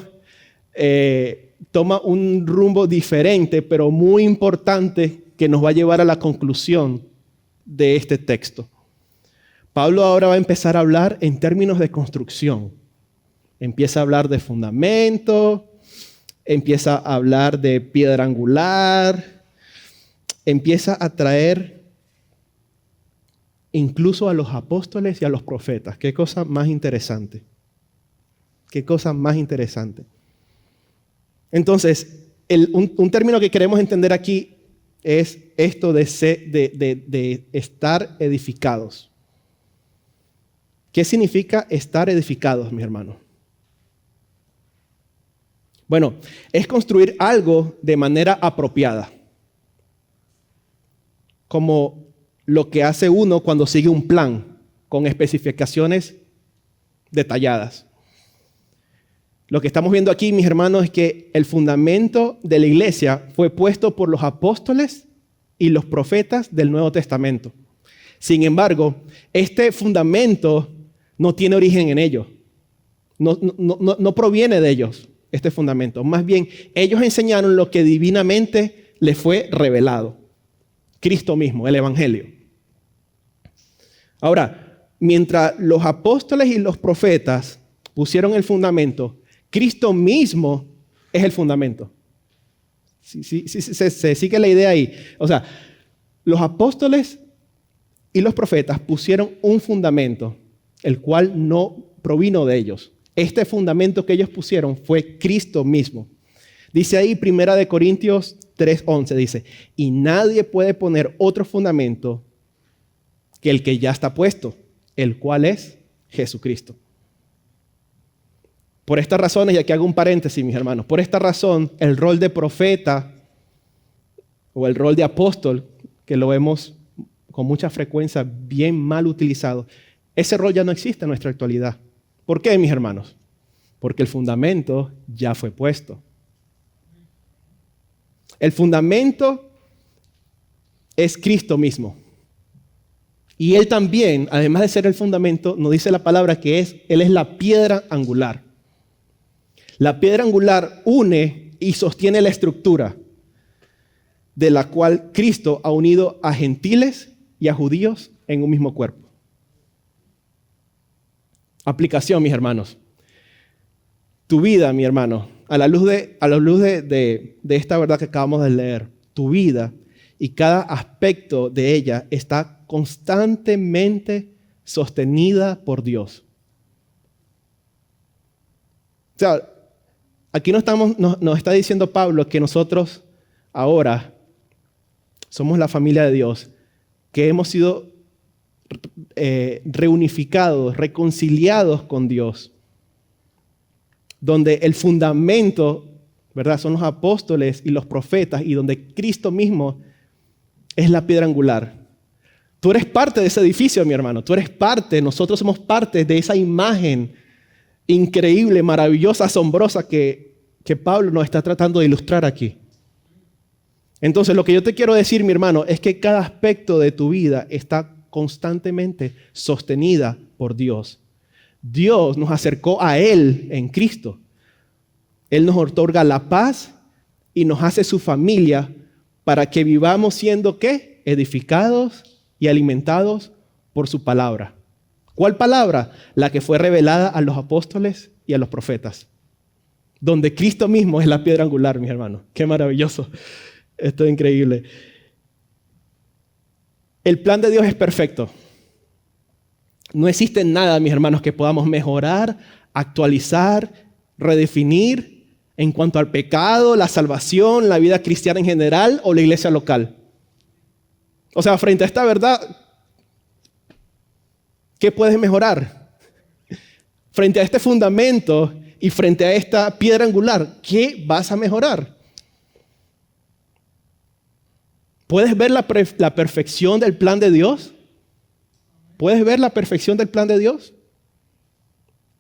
Speaker 1: toma un rumbo diferente, pero muy importante, que nos va a llevar a la conclusión de este texto. Pablo ahora va a empezar a hablar en términos de construcción. Empieza a hablar de fundamento, empieza a hablar de piedra angular, empieza a traer incluso a los apóstoles y a los profetas. Qué cosa más interesante. Qué cosa más interesante. Entonces, un término que queremos entender aquí es esto de estar edificados. ¿Qué significa estar edificados, mi hermano? Bueno, es construir algo de manera apropiada. Como lo que hace uno cuando sigue un plan. con especificaciones detalladas. Lo que estamos viendo aquí, mis hermanos, es que el fundamento de la iglesia fue puesto por los apóstoles y los profetas del Nuevo Testamento. Sin embargo, este fundamento no tiene origen en ellos. No proviene de ellos, este fundamento. Más bien, ellos enseñaron lo que divinamente les fue revelado. Cristo mismo, el Evangelio. Ahora, mientras los apóstoles y los profetas pusieron el fundamento, Cristo mismo es el fundamento. Se sigue la idea ahí. O sea, los apóstoles y los profetas pusieron un fundamento, el cual no provino de ellos. Este fundamento que ellos pusieron fue Cristo mismo. Dice ahí 1 Corintios 3:11, dice, y nadie puede poner otro fundamento que el que ya está puesto, el cual es Jesucristo. Por estas razones, y aquí hago un paréntesis, mis hermanos, por esta razón, el rol de profeta o el rol de apóstol, que lo vemos con mucha frecuencia bien mal utilizado, ese rol ya no existe en nuestra actualidad. ¿Por qué, mis hermanos? Porque el fundamento ya fue puesto. El fundamento es Cristo mismo. Y Él también, además de ser el fundamento, nos dice la palabra que Él es la piedra angular. La piedra angular une y sostiene la estructura de la cual Cristo ha unido a gentiles y a judíos en un mismo cuerpo. Aplicación, mis hermanos. Tu vida, mi hermano, a la luz de esta verdad que acabamos de leer, tu vida y cada aspecto de ella está constantemente sostenida por Dios. O sea, aquí nos está diciendo Pablo que nosotros ahora somos la familia de Dios, que hemos sido reunificados, reconciliados con Dios, donde el fundamento, ¿verdad?, son los apóstoles y los profetas, y donde Cristo mismo es la piedra angular. Tú eres parte de ese edificio, mi hermano. Tú eres parte, nosotros somos parte de esa imagen increíble, maravillosa, asombrosa que Pablo nos está tratando de ilustrar aquí. Entonces, lo que yo te quiero decir, mi hermano, es que cada aspecto de tu vida está constantemente sostenida por Dios. Dios nos acercó a Él en Cristo. Él nos otorga la paz y nos hace su familia para que vivamos siendo, ¿qué? Edificados y alimentados por su palabra. ¿Cuál palabra? La que fue revelada a los apóstoles y a los profetas. Donde Cristo mismo es la piedra angular, mis hermanos. Qué maravilloso. Esto es increíble. El plan de Dios es perfecto. No existe nada, mis hermanos, que podamos mejorar, actualizar, redefinir en cuanto al pecado, la salvación, la vida cristiana en general o la iglesia local. O sea, frente a esta verdad, ¿qué puedes mejorar? Frente a este fundamento y frente a esta piedra angular, ¿qué vas a mejorar? ¿Puedes ver la perfección del plan de Dios? ¿Puedes ver la perfección del plan de Dios?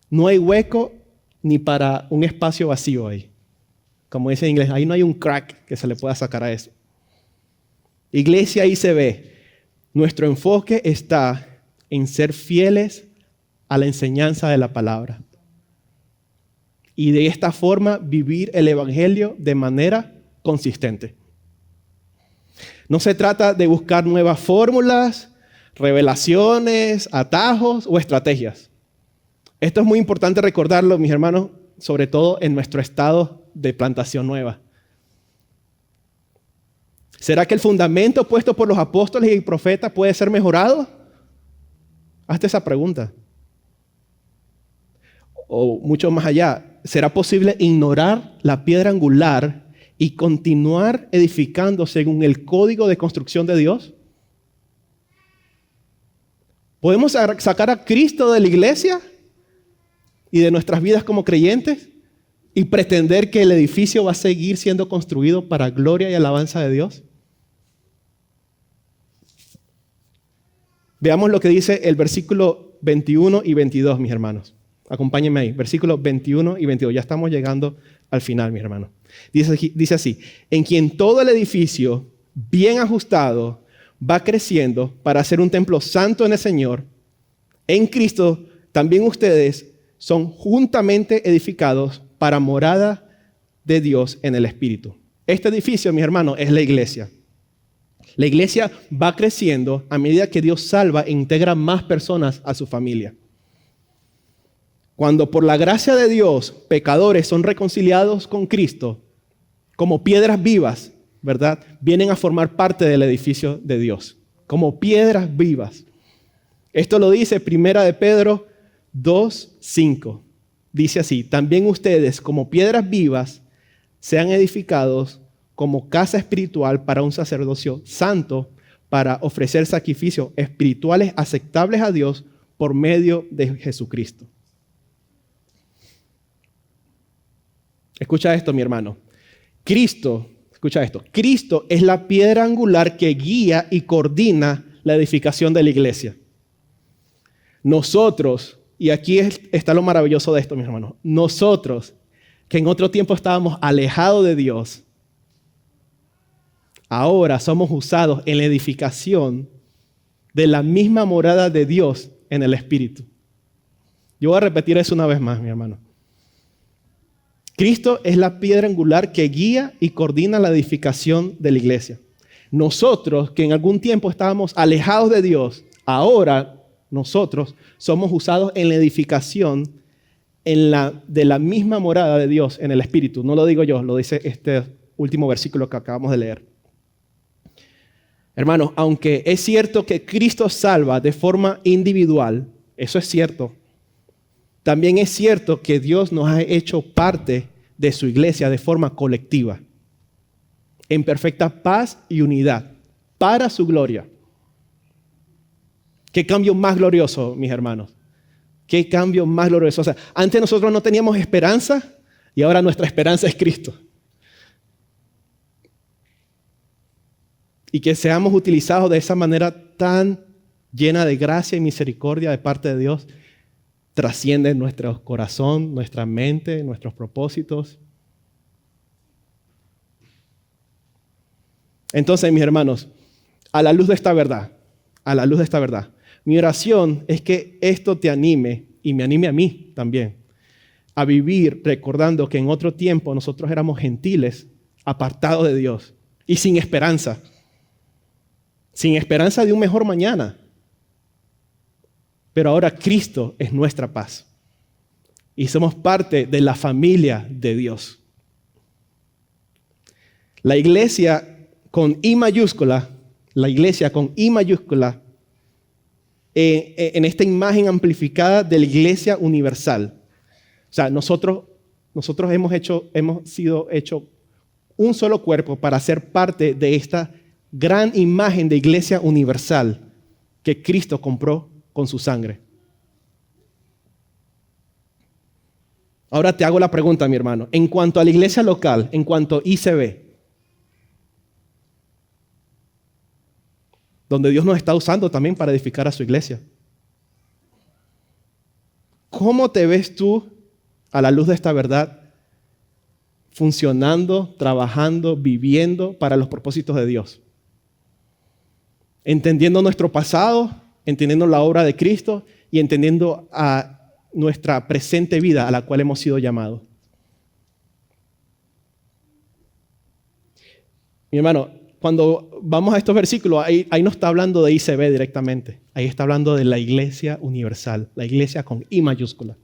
Speaker 1: No hay hueco ni para un espacio vacío ahí. Como dice en inglés, ahí no hay un crack que se le pueda sacar a eso. Iglesia, ahí se ve. Nuestro enfoque está en ser fieles a la enseñanza de la palabra. Y de esta forma vivir el Evangelio de manera consistente. No se trata de buscar nuevas fórmulas, revelaciones, atajos o estrategias. Esto es muy importante recordarlo, mis hermanos, sobre todo en nuestro estado de plantación nueva. ¿Será que el fundamento puesto por los apóstoles y profetas puede ser mejorado? Hazte esa pregunta. O mucho más allá, ¿será posible ignorar la piedra angular y continuar edificando según el código de construcción de Dios? ¿Podemos sacar a Cristo de la iglesia y de nuestras vidas como creyentes y pretender que el edificio va a seguir siendo construido para gloria y alabanza de Dios? Veamos lo que dice el versículo 21 y 22, mis hermanos. Acompáñenme ahí, versículos 21 y 22. Ya estamos llegando al final, mis hermanos. Dice así, en quien todo el edificio, bien ajustado, va creciendo para ser un templo santo en el Señor. En Cristo también ustedes son juntamente edificados para morada de Dios en el Espíritu. Este edificio, mis hermanos, es la iglesia. La iglesia va creciendo a medida que Dios salva e integra más personas a su familia. Cuando por la gracia de Dios pecadores son reconciliados con Cristo, como piedras vivas, ¿verdad? Vienen a formar parte del edificio de Dios, como piedras vivas. Esto lo dice 1 de Pedro 2:5. Dice así, también ustedes como piedras vivas sean edificados como casa espiritual para un sacerdocio santo, para ofrecer sacrificios espirituales aceptables a Dios por medio de Jesucristo. Escucha esto, mi hermano. Escucha esto. Cristo es la piedra angular que guía y coordina la edificación de la iglesia. Nosotros, y aquí está lo maravilloso de esto, mis hermanos, nosotros, que en otro tiempo estábamos alejados de Dios, ahora somos usados en la edificación de la misma morada de Dios en el Espíritu. Yo voy a repetir eso una vez más, mi hermano. Cristo es la piedra angular que guía y coordina la edificación de la iglesia. Nosotros, que en algún tiempo estábamos alejados de Dios, ahora nosotros somos usados en la edificación de la misma morada de Dios en el Espíritu. No lo digo yo, lo dice este último versículo que acabamos de leer. Hermanos, aunque es cierto que Cristo salva de forma individual, eso es cierto. También es cierto que Dios nos ha hecho parte de su iglesia de forma colectiva, en perfecta paz y unidad, para su gloria. ¿Qué cambio más glorioso, mis hermanos? ¿Qué cambio más glorioso? O sea, antes nosotros no teníamos esperanza y ahora nuestra esperanza es Cristo. Y que seamos utilizados de esa manera tan llena de gracia y misericordia de parte de Dios, trasciende nuestro corazón, nuestra mente, nuestros propósitos. Entonces, mis hermanos, a la luz de esta verdad, mi oración es que esto te anime y me anime a mí también a vivir recordando que en otro tiempo nosotros éramos gentiles, apartados de Dios y sin esperanza de un mejor mañana. Pero ahora Cristo es nuestra paz y somos parte de la familia de Dios. La iglesia con I mayúscula, en esta imagen amplificada de la iglesia universal. O sea, nosotros hemos sido hechos un solo cuerpo para ser parte de esta gran imagen de iglesia universal que Cristo compró con su sangre. Ahora te hago la pregunta, mi hermano. En cuanto a la iglesia local, en cuanto a ICB, donde Dios nos está usando también para edificar a su iglesia, ¿cómo te ves tú a la luz de esta verdad funcionando, trabajando, viviendo para los propósitos de Dios? Entendiendo nuestro pasado, entendiendo la obra de Cristo y entendiendo a nuestra presente vida a la cual hemos sido llamados. Mi hermano, cuando vamos a estos versículos, ahí no está hablando de ICB directamente. Ahí está hablando de la iglesia universal, la iglesia con I mayúscula.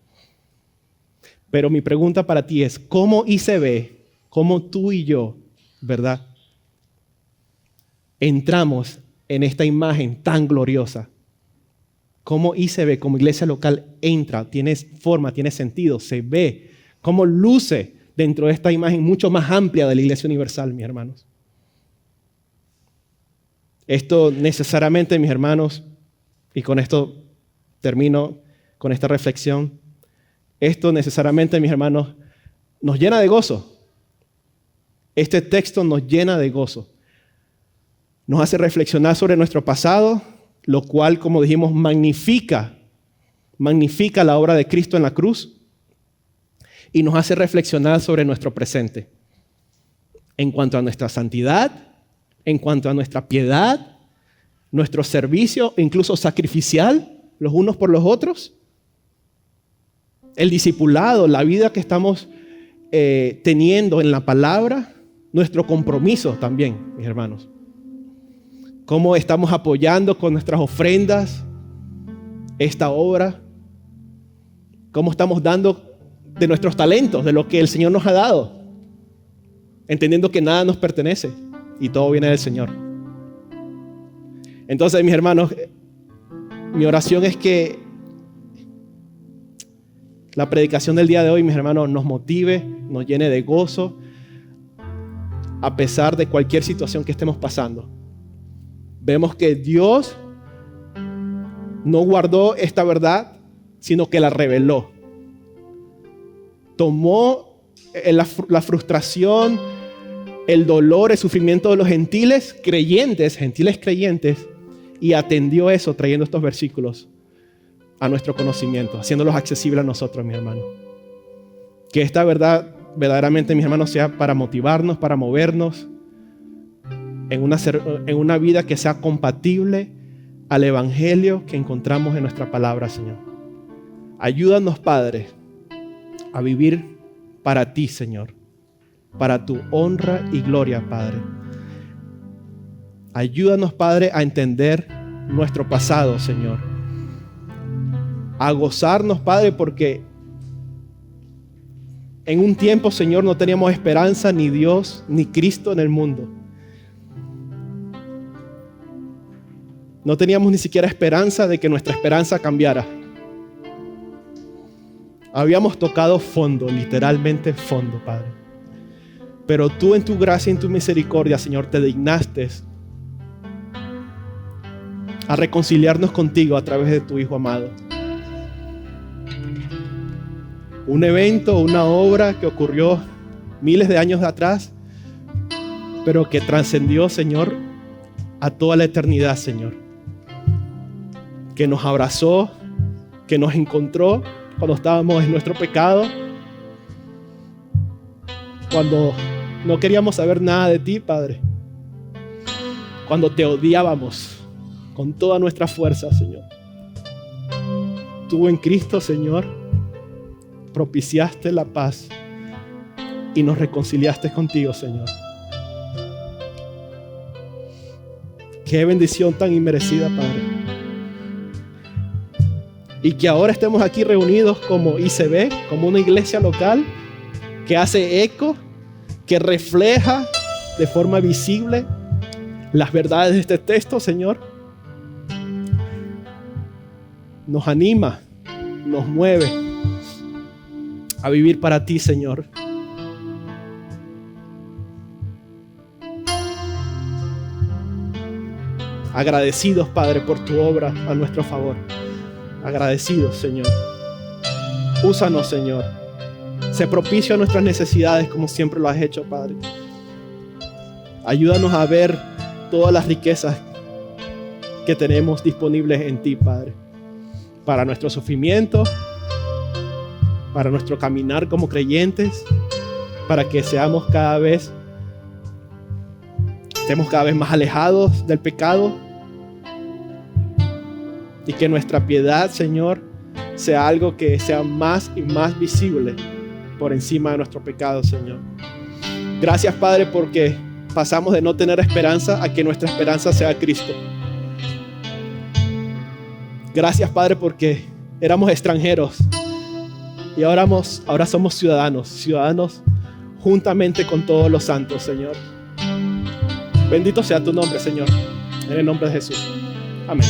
Speaker 1: Pero mi pregunta para ti es, ¿cómo ICB, cómo tú y yo, ¿verdad?, entramos en esta imagen tan gloriosa? Cómo ICB como iglesia local entra, tiene forma, tiene sentido, se ve, cómo luce dentro de esta imagen mucho más amplia de la iglesia universal, mis hermanos. Esto necesariamente, mis hermanos, y con esto termino con esta reflexión, esto necesariamente, mis hermanos, nos llena de gozo. Este texto nos llena de gozo. Nos hace reflexionar sobre nuestro pasado, lo cual, como dijimos, magnifica la obra de Cristo en la cruz y nos hace reflexionar sobre nuestro presente en cuanto a nuestra santidad, en cuanto a nuestra piedad, nuestro servicio, incluso sacrificial, los unos por los otros, el discipulado, la vida que estamos teniendo en la palabra, nuestro compromiso también, mis hermanos. Cómo estamos apoyando con nuestras ofrendas esta obra, cómo estamos dando de nuestros talentos, de lo que el Señor nos ha dado, entendiendo que nada nos pertenece y todo viene del Señor. Entonces, mis hermanos, mi oración es que la predicación del día de hoy, mis hermanos, nos motive, nos llene de gozo, a pesar de cualquier situación que estemos pasando. Vemos que Dios no guardó esta verdad, sino que la reveló. Tomó la frustración, el dolor, el sufrimiento de los gentiles creyentes, y atendió eso trayendo estos versículos a nuestro conocimiento, haciéndolos accesibles a nosotros, mis hermanos. Que esta verdad verdaderamente, mis hermanos, sea para motivarnos, para movernos en una vida que sea compatible al evangelio que encontramos en nuestra palabra, Señor. Ayúdanos, Padre, a vivir para ti, Señor, para tu honra y gloria, Padre. Ayúdanos, Padre, a entender nuestro pasado, Señor. A gozarnos, Padre, porque en un tiempo, Señor, no teníamos esperanza, ni Dios, ni Cristo en el mundo. No teníamos ni siquiera esperanza de que nuestra esperanza cambiara. Habíamos tocado fondo, literalmente fondo, Padre. Pero tú en tu gracia y en tu misericordia, Señor, te dignaste a reconciliarnos contigo a través de tu Hijo amado. Un evento, una obra que ocurrió miles de años atrás, pero que trascendió, Señor, a toda la eternidad, Señor. Que nos abrazó, que nos encontró cuando estábamos en nuestro pecado, cuando no queríamos saber nada de ti, Padre, cuando te odiábamos con toda nuestra fuerza, Señor. Tú en Cristo, Señor, propiciaste la paz y nos reconciliaste contigo, Señor. Qué bendición tan inmerecida, Padre. Y que ahora estemos aquí reunidos como ICB, como una iglesia local que hace eco, que refleja de forma visible las verdades de este texto, Señor. Nos anima, nos mueve a vivir para ti, Señor. Agradecidos, Padre, por tu obra a nuestro favor. Agradecidos, Señor. Úsanos, Señor. Sé propicio a nuestras necesidades como siempre lo has hecho, Padre. Ayúdanos a ver todas las riquezas que tenemos disponibles en ti, Padre. Para nuestro sufrimiento, para nuestro caminar como creyentes, para que estemos cada vez más alejados del pecado y que nuestra piedad, Señor, sea algo que sea más y más visible por encima de nuestro pecado, Señor. Gracias, Padre, porque pasamos de no tener esperanza a que nuestra esperanza sea Cristo. Gracias, Padre, porque éramos extranjeros y ahora somos ciudadanos juntamente con todos los santos, Señor. Bendito sea tu nombre, Señor, en el nombre de Jesús. Amén.